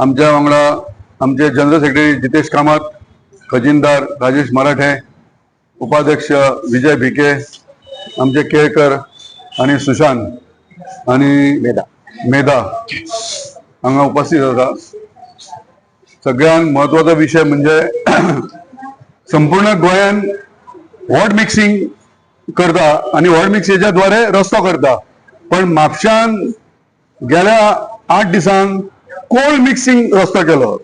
आमच्या वांगडा आमचे जनरल सेक्रेटरी जितेश कामत, खजिनदार राजेश मराठे, उपाध्यक्ष विजय भिके, आमचे केळकर आणि सुशांत आणि मेधा हांगा उपस्थित होता। सगळ्यात महत्वाचा विषय म्हणजे संपूर्ण गोंयान वॉर्ड मिक्सिंग करता आणि वॉर्ड मिक्सिंगच्या रस्तो करता, पण म्हापशान गेल्या 8 दिसांक कोल्ड मिक्सिंग रस्तो केलो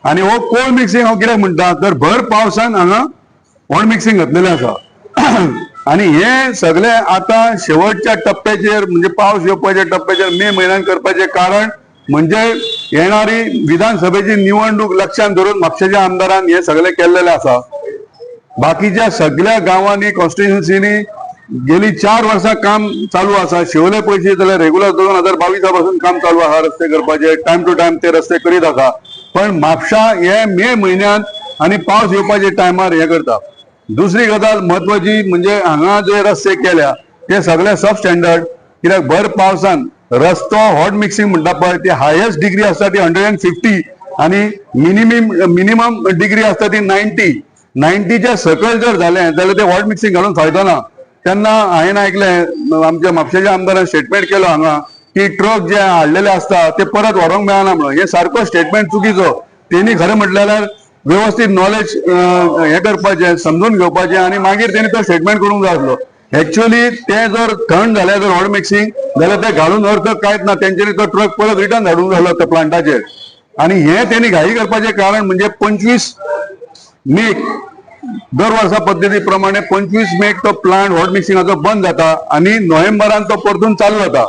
आणि हो कोल्ड मिक्सिंग हांव कित्याक म्हणटा तर भर पावसान हांगा वॉर्ड मिक्सिंग घातलेलें आसा आणि हे सगळे आता शेवटच्या टप्प्याचेर म्हणजे पावस येवपाच्या टप्प्याचेर मे म्हयन्यान करपाचे कारण म्हणजे येणारी विधानसभेची निवडणूक लक्षात धरून म्हापशेच्या आमदारान हे सगळे केल्लेले आसा। बाकीच्या सगळ्या गावांनी कॉन्स्टिट्युएन्सीनी गेली 4 वर्सां काम चालू आसा। शिवले पयशे जाल्यार रेग्युलर 2022 पासून काम चालू आसा रस्ते करपाचे, टाइम टू टाइम ते रस्ते करीत आसा, पण म्हापशा हे मे म्हयन्यात आणि पावस येवपाच्या टायमार हे करता। दुसरी गजाल महत्वाची म्हणजे हांगा जे रस्ते केल्या ते सगळे सब स्टँडर्ड, कित्याक भर पावसान रस्तो हॉट मिक्सिंग म्हणटा पळय ती हायेस्ट डिग्री आसता ती 150 आणि मिनिमम डिग्री आसता ती 90च्या सकयल जर झालें जाल्यार ते हॉट मिक्सिंग घालून फायदो ना। तेन्ना हांवें आयकलें आमच्या म्हापशेच्या आमदारान स्टेटमेंट केलो हांगा की ट्रक जे हाडलेले आसता ते परत व्हरोंक मेळना म्हणून। हे सारको स्टेटमेंट चुकीचो। तेणी खरें म्हटल्यार व्यवस्थित नॉलेज हे करपाचें, समजून घेवपाचें आणि मागीर तेणी तो स्टेटमेंट करूंक जाय आसलो। एक्चुअली ते जर थंड झाले जर हॉट मिक्सिंग जाल्यार ते घालून अर्थ कांयच ना, तेंच्यांनी तो ट्रक परत रिटर्न धाडूंक जाय त्या प्लांटाचेर। आणि हे तेणी घाई करपाचें कारण म्हणजे 25 मे दर वर्सा पद्दती प्रमाणे 25 मेक तो प्लांट हॉट मिक्सिंगाचो बंद जाता आणि नोव्हेंबरान तो परतून चालू जाता।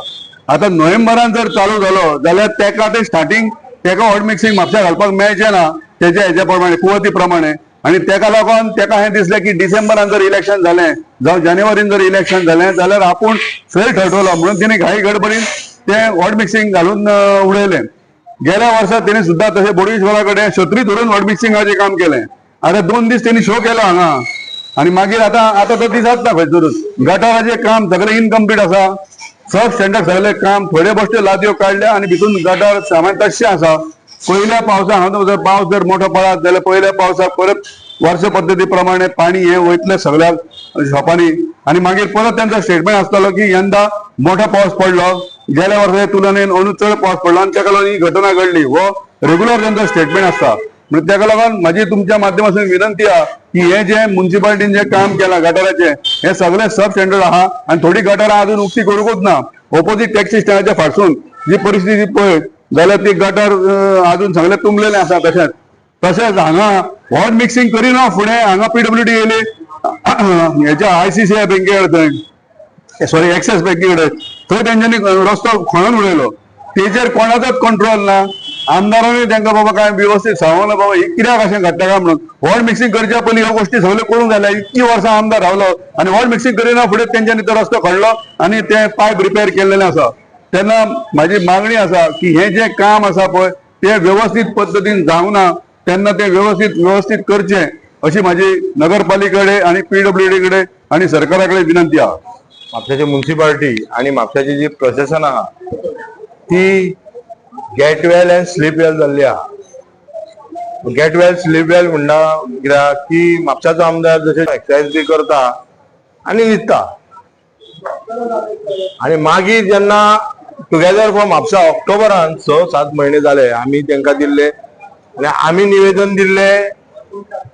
आता नोव्हेंबरान जर चालू झालो जाल्यार तेका ते स्टार्टिंग तेका हॉट मिक्सिंग म्हापशा घालपाक मेळचें ना तेच्या हेच्या प्रमाणे कुवती प्रमाणे, आणि तेका लागून तेका हें दिसलें की डिसेंबरान जर इलेक्शन जालें जावं जानेवारीन जर इलेक्शन जालें जाल्यार आपूण फेल ठरवलो म्हणून तिणे घाई गडबडीन ते हॉट मिक्सिंग घालून उडयलें। गेल्या वर्सा तेणी सुद्दां तशें बोडगेश्वरा कडेन छत्री धरून हॉट मिक्सिंगाचें काम केलें। आता 2 दीस त्यांनी शो केला हांगा आणि मागीर आता तो दिसत ना खंयसरूच। गटाराचे काम सगळे इनकम्प्लीट आसा, सब स्टँडर्ड सगळे काम, थोडे बश्यो लादयो काडल्या आणि भितून गटार सामान तशें आसा। पहिल्या पावसाक जर पावस जर मोठो पडत जाल्यार पहिल्या पावसाक परत वर्ष पद्दती प्रमाणे पाणी हे वयतले सगळ्या शॉपांनी आणि मागीर परत त्यांचा स्टेटमेंट आसतलो की यंदा मोठो पावस पडलो, गेल्या वर्साच्या तुलनेन अंदू चड पावस पडलो आणि ताका लागून ही घटना घडली। हो रेग्युलर त्यांचा स्टेटमेंट आसता। म्हणजे त्याका लागून माझी तुमच्या माध्यमातून विनंती आहे की हे जे म्युन्सिपालिटीन जे काम केला गटाराचे हे सगळे सब स्टँडर्ड आहा आणि थोडी गटारां अजून उक्ती करूंकच ना। ऑपोजिट टॅक्सी स्टँडाच्या फाटसून जी परिस्थिती पळयत जाल्यार ती गटार अजून सगळे तुंबलेले आसा। तशेंच हांगा हॉट मिक्सिंग करिना फुडें हांगा PWD येयली हेच्या ICICI बँके कडेन, सॉरी एक्सिस बँके कडेन, थंय तेंच्यांनी रस्तो खणून उडयलो। तेचेर कोणाचोच कंट्रोल ना। आमदारांनी तांकां बाबा काय व्यवस्थित सांगना बाबा हे कित्याक अशें घडटा काय म्हणून। वॉर्ड मिक्सिंग करच्या पयलीं ह्यो गोश्टी सगळ्यो करूंक जाल्या। इतकी वर्सां आमदार रावलो आणि वॉर्ड मिक्सिंग करिना फुडें तेंच्यांनी तो रस्तो खणलो आणि ते पायप रिपेर केल्लेले आसा। तेन्ना म्हाजी मागणी आसा की हे जे काम आसा पळय ते व्यवस्थित पद्दतीन जावंक ना, तेन्ना ते व्यवस्थित करचें अशी म्हाजी नगरपालिके आणि PWD कडेन आणि सरकारा कडेन विनंती आहा। म्हापशाची म्युन्सिपालिटी आणि म्हापशाची जी प्रशासन आहा ती गेट वेल अँड स्लीप वेल जाल्ली आहा। गेट वेल स्लीप वेल म्हणटा कित्याक की म्हापशाचो आमदार जशें एक्सरसाइज बी करता आनी न्हिदता आणि मागीर जेन्ना टुगेदर फॉर म्हापसा ऑक्टोबरान 6-7 म्हयने जाले आमी तांकां दिल्ले आणि आमी निवेदन दिल्ले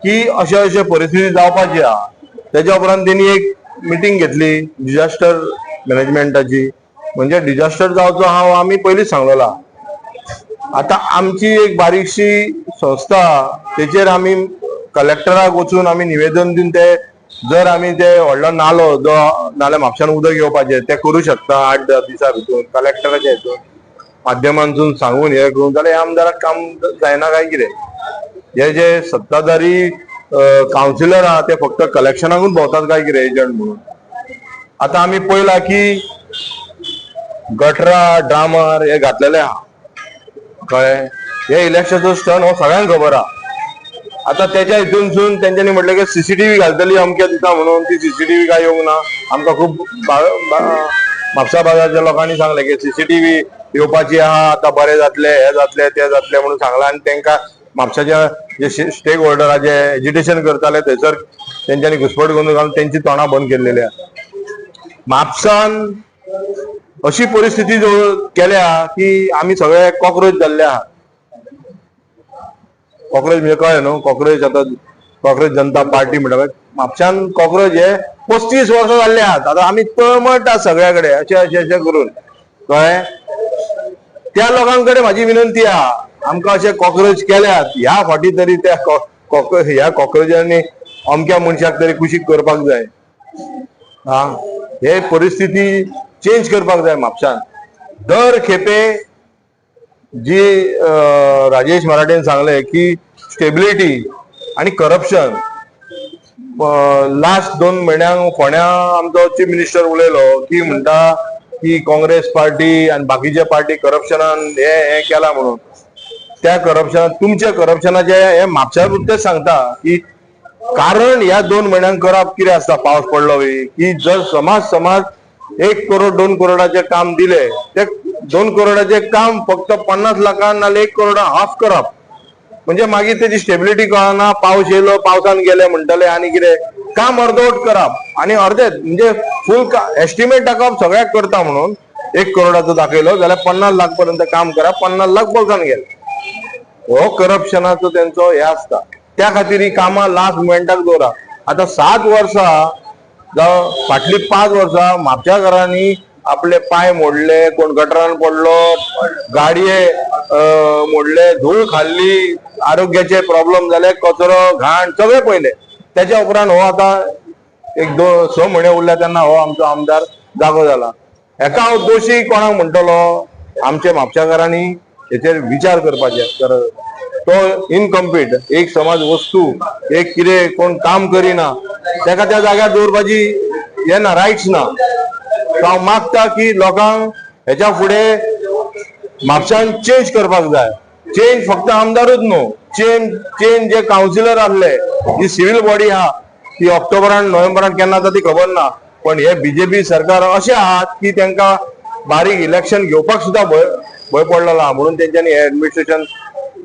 की अशे परिस्थिती जावपाची आहा। तेच्या उपरांत तेणी एक मिटींग घेतली डिझास्टर मॅनेजमेंटाची, म्हणजे डिझास्टर जावचो हांव आमी पयलींच सांगलेलो। आता आमची एक बारीकशी संस्था तेचेर आमी कलेक्टराक वचून आमी निवेदन दिवन ते जर आमी ते व्हडलो नालो जो नाल्यार म्हापशान उदक येवपाचें ते करूं शकता 8-10 दिसां भितर कलेक्टराच्या हितून माध्यमांतून सांगून हे करून जाल्यार ह्या आमदाराक काम जायना काय कितें। हे जे सत्ताधारी कावन्सिलर आहा ते फक्त कलेक्शनाकूच भोंवतात काय कितें एजंट म्हणून। आता आमी पळयला की गटरा ड्रामर हे घातलेले आहा कळ्ळें। हे इलेक्शनचो स्टंट हो सगळ्यांक खबर आहा। आता त्याच्या हितूनसून तेंच्यांनी म्हटलें की CCTV घालतली अमक्या दिसा म्हणून, ती CCTV काय येवंक ना। आमकां खूब म्हापसा भागाच्या लोकांनी सांगलें की CCTV येवपाची आहा, आता बरें जातले, हे जातले, ते जातले म्हणून सांगला आनी तांकां म्हापशाच्या जे स्टेक होल्डरा जे एजिटेशन करताले थंयसर तेंच्यांनी घुसपट घालून तेंची तोंडां बंद केल्लेली आहा. म्हापसान अशी परिस्थिती केल्या की आमी सगळे कॉक्रोच जाल्ले आहा. कॉक्रोच म्हणजे कळ्ळें न्हू, कॉक्रोच आता कॉक्रोच जनता पार्टी म्हणटा म्हापशान कॉक्रोच हे 35 वर्सां जाल्ले आहात. आता आमी तळमळटा सगळ्या कडेन अशें करून कळ्ळें. त्या लोकांकडे म्हाजी विनंती आहा, आमकां अशे कॉक्रोच केल्यात, ह्या फाटी तरी त्या ह्या कॉक्रोचांनी अमक्या मनशाक तरी कुशीक करपाक जाय. हे परिस्थिती चेंज करपाक जाय म्हापशान. दर खेपे जी राजेश मराठेन सांगले की स्टेबिलिटी आणि करप्शन, लास्ट 2 म्हयन्यांक फोंड्या आमचो चीफ मिनिस्टर उलयलो की म्हणटा की काँग्रेस पार्टी आणि बाकीचे पार्टी करप्शनान हे केला म्हणून. त्या करप्शनात तुमच्या करप्शनाचे हे म्हापशान तेच सांगता की कारण ह्या 2 म्हयन्यांक करप कितें आसता. पावस पडलो की जर समाज 1 करोड 2 करोडाचे काम दिले, ते 2 करोडाचे काम फक्त 50 लाखांक नाल्यार 1 करोडा हाफ करप, म्हणजे मागीर तेजी स्टेबिलिटी कळना. पावस येयलो, पावसान गेले म्हणटले आनी कितें काम अर्धवट करप आनी अर्धेच म्हणजे फुल एस्टिमेट दाखवप सगळ्याक करता म्हणून 1 करोडाचो दाखयलो जाल्यार 50 लाख पर्यंत काम करप, 50 लाख बोल्सान गेले. हो करप्शनाचो तेंचो हे आसता. त्या खातीर ही कामां लास्ट मोमेंटाक दवरा. आता 7 वर्सां जावं फाटली 5 वर्सां म्हापशा घरांनी आपले पाय मोडले, कोण गटरान पडलो, गाडये मोडले, धूळ खाल्ली, आरोग्याचे प्रॉब्लेम जाले, कचरो घाण सगळे पयले. त्याच्या उपरांत हो आता 1-2 म्हयने उरल्या तेन्ना हो आमचो आमदार जागो जाला. हेका हांव दोशी कोणाक म्हणटलो, आमच्या म्हापशाकारांनी हेचेर विचार करपाचे गरज. तो इनकम्प्लीट एक समाज वस्तू एक कितें कोण काम करिना तेका त्या जाग्यार दवरपाची हे ना, रायट्स ना. हांव मागता की लोकांक हेच्या फुडें म्हापशान चेंज करपाक जाय. चेंज फक्त आमदारूच न्हू, चेंज जे कावन्सिलर आसले, जी सिव्हिल बॉडी आहा ती ऑक्टोबरान नोव्हेंबरान केन्ना जाता ती खबर ना. पण हे बीजेपी सरकार अशें आहात की तांकां बारीक इलेक्शन घेवपाक सुद्दां भंय पडलेलो आहा. म्हणून तेंच्यांनी हे एडमिनिस्ट्रेशन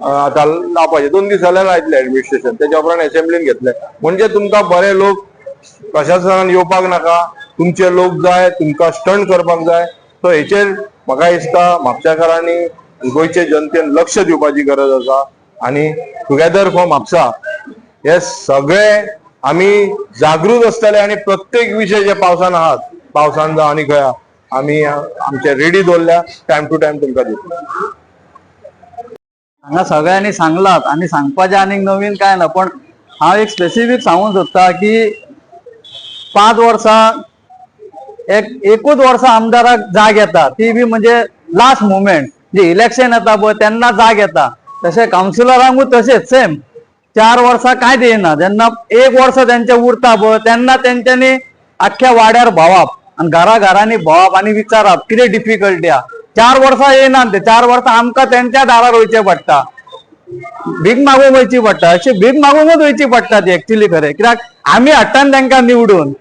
आता लावपाचें. 2 दीस जाले लायतले एडमिनिस्ट्रेशन, तेच्या उपरांत असेंब्लीन घेतले. म्हणजे तुमकां बरे लोक प्रशासनान येवपाक नाका, तुमचे लोक जाय, तुमकां स्टंट करपाक जाय. सो हेचेर म्हाका दिसता म्हापशाकारांनी गोंयचे जनतेन लक्ष दिवपाची गरज आसा. आनी टुगेदर फॉर म्हापसा हे सगळे आमी जागृत आसतले आनी प्रत्येक विशय जे पावसान आहात, पावसान जावं आनी खंय आमी आमचे रेडी दवरल्या, टायम टू टायम तुमकां दितले. हांगा सगळ्यांनी सांगलात आणि सांगपाचें आनी नवीन काय ना. पण हांव एक स्पेसिफीक सांगूंक सोदता की 5 वर्सां एकूच वर्सा आमदाराक जाग येता, ती बी म्हणजे लास्ट मुमेंट जे इलेक्शन येता पळय तेन्ना जाग येता. तशें कावन्सिलरांकूय तशेंच सेम 4 वर्सां कांय दिना. जेन्ना 1 वर्स तेंचे उरता पळय तेन्ना तेंच्यांनी आख्ख्या वाड्यार भोंवप आनी घरांनी भोंवप आनी विचारप कितें डिफिकल्टी आहा. 4 वर्सां येयना ते 4 वर्सां आमकां तेंच्या दारार वयचें पडटा, भीक मागूंक वयची पडटा. अशी भीक मागूंकूच वयची पडटा ती एक्चुअली खरें. कित्याक आमी हाडटान तांकां निवडून,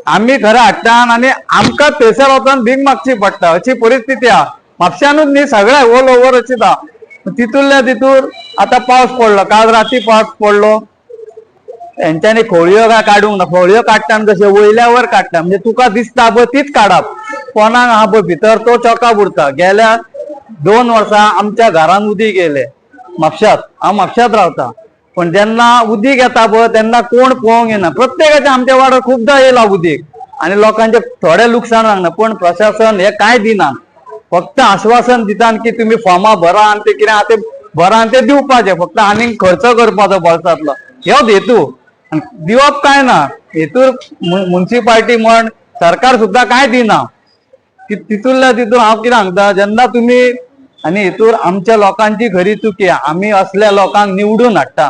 आमी खरें हाडटान आनी आमकां थंयसर वचोन भीक मागची पडटा. अशी परिस्थिती आहा म्हापशानूच न्ही, सगळ्या ऑल ओव्हर अशीच आहा. तितूंतल्या तितूर आतां पावस पडलो, काल राती पावस पडलो, तेंच्यांनी खोळयो काय काडूंक ना. खोळयो काडटान कशें वयल्यावर काडटा, म्हणजे तुका दिसता पळय तीच काडप. कोणाक आहा पळय भितर तो चॉकाप उरता. गेल्या 2 वर्सां आमच्या घरान उदीक येयलें म्हापशांत. हांव म्हापशांत रावता, पण जेन्ना उदीक येता पळय तेन्ना कोण पळोवंक येना. प्रत्येकाच्या आमच्या वाड्यार खुबदां येयलां उदीक आनी लोकांचे थोडे लुकसाण जावंक ना. पण प्रशासन हे कांय दिना, फक्त आश्वासन दितात की तुमी फॉर्मां भरा आनी ते कितें आहा ते भरा आनी ते दिवपाचे, फक्त आनीक खर्च करपाचो बोल्सांतलो ह्योच हेतू. दिवप काय ना. हेतूर म्युन्सिपाल्टी म्हण सरकार सुद्दां कांय दिना. तितूंतल्या तितून हांव कितें सांगता, जेन्ना तुमी आनी हेतूर आमच्या लोकांची खरी चुकी. आमी असल्या लोकांक निवडून हाडटा,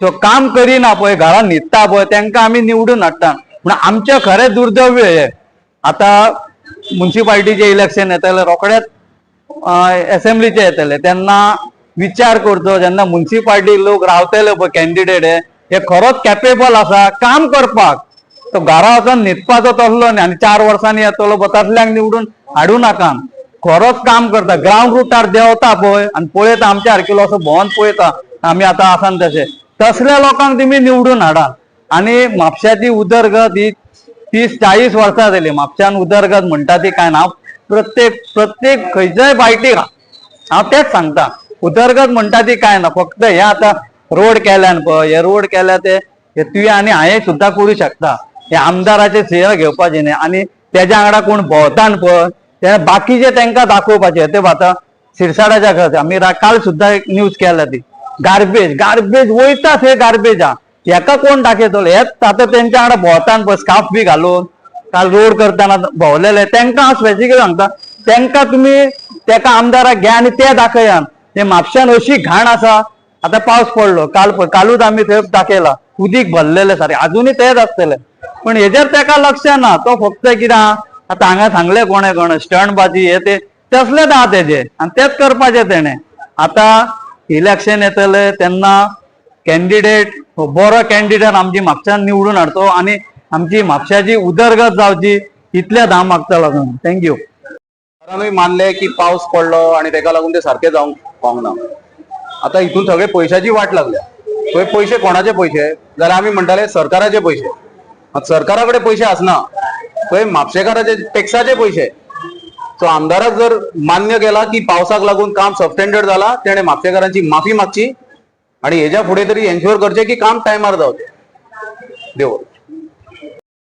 तो काम करिना पळय, घरान न्हिदता पळय तेंकां आमी निवडून हाडटा. पूण आमचें खरें दुर्दैव्य हे. आतां म्युन्सिपाल्टीचे इलेक्शन येतले, रोखडेच असेंब्लीचे येतले, तेन्ना विचार करचो. जेन्ना म्युन्सिपाल्टी लोक रावतले पळय कॅन्डिडेट हे खरोच कॅपेबल आसा काम करपाक, तो घरा वचून न्हिदपाचो तसलो न्ही. आनी 4 वर्सांनी येतलो तसल्यांक निवडून हाडूं नाका. खरोच काम करता ग्राउंड रुटार देंवता पळय आणि पळयता आमच्या सारकेलो असो भोंवन पळयता आमी आतां आसान तशे तसल्या लोकांक तुमी निवडून हाडा आणि म्हापशाची उदरगत ही 30-40 वर्सां जाली म्हापशान उदरगत म्हणटा ती काय ना प्रत्येक खंयच्याय बायटीक हांव तेच सांगता उदरगत म्हणटा ती काय ना फक्त हे आता रोड केल्यान पळय हे रोड केल्या ते तुवें आनी हांवें सुद्दां करूं शकता हे आमदाराचे श्रेय घेवपाचे न्ही आणि तेज्या वांगडा कोण भोंवतान पळय ते बाकीचे तांकां दाखोवपाचे ते आतां शिरसाडाच्या घर आमी काल सुद्दां एक न्यूज केल्या ती गार्बेज वयता थंय गार्बेज हेका कोण दाखयतलो हेच आतां तेंच्या वांगडा भोंवतान पळय स्कार्फ बी घालून काल रोड करताना भोंवलेले तांकां हांव स्पेसिफिकली सांगता तांकां तुमी तेका आमदाराक घ्या आनी ते दाखयान ते म्हापशान अशी घाण आसा आता पावस पडलो कालूच आम्ही थंय दाखयला उदीक भरलेले सारे अजूनही तेच आसतले पण हेजेर तेका लक्ष ना तो फक्त कितें आता हांगा सांगले कोणे स्टंटबाजी हे ते तसलेच आहा तेजे आणि तेच करपाचे तेणे आता इलेक्शन येतले तेन्ना कॅन्डिडेट बरो कॅन्डिडेट आमची म्हापशान निवडून हाडतो आणि आमची म्हापशाची उदरगत जावची इतलेच हांव मागता लागून थँक्यू. मानले की पाऊस पडलो आणि तेका लागून ते सारखे जावंक पावना. आता इथून सगळे पैशाची वाट लागल्या. पळय पैसे कोणाचे पैसे जाल्यार आमी म्हणटाले सरकाराचे पैसे. आता सरकाराकडे पैसे आसना पळय म्हापशेकाराचे टॅक्साचे पैसे. सो आमदाराक जर मान्य केला की पावसाक लागून काम सबस्टँडर्ड जाला तेणे म्हापशेकारांची माफी मागची आणि हेच्या फुडें तरी एन्श्योर करचे की काम टायमार जावचे. देव